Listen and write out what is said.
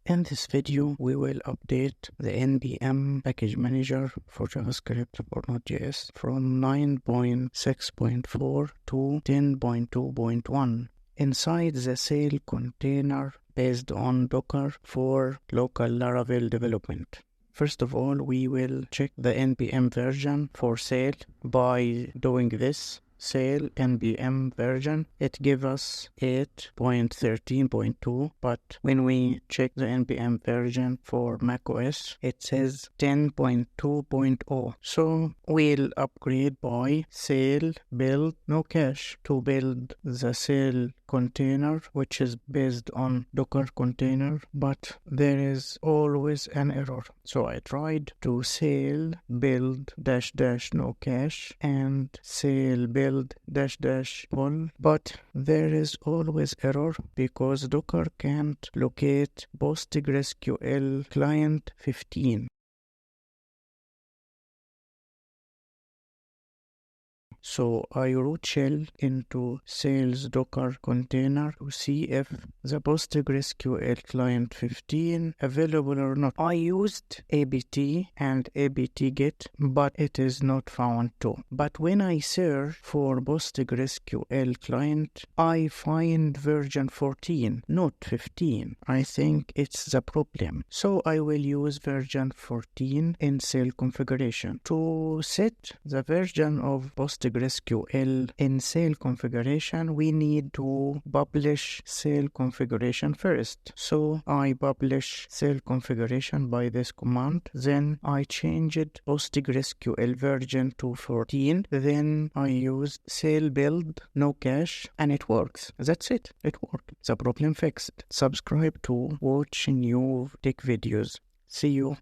In this video, we will update the NPM package manager for JavaScript or Node.js from 9.6.4 to 10.2.1 inside the Sail container based on Docker for local Laravel development. First of all, we will check the NPM version for Sail by doing this. Sail NPM version, it gives us 8.13.2, but when we check the NPM version for macOS, it says 10.2.0. So we'll upgrade by Sail build no cache to build the Sail container, which is based on Docker container, but there is always an error. So I tried to Sail build -- no cache and Sail build -- pull, but there is always error because Docker can't locate postgresql-client-15. So I root shell into Sail's Docker container to see if the postgresql-client-15 available or not. I used apt and apt-get, but it is not found too. But when I search for postgresql-client, I find version 14, not 15. I think it's the problem. So I will use version 14 in Sail configuration. To set the version of postgresql in Sail configuration, we need to publish Sail configuration first. So I publish Sail configuration by this command. Then I changed PostgreSQL version to 14. Then I used Sail build no cache and it works. That's it. It worked. The problem fixed. Subscribe to watch new tech videos. See you.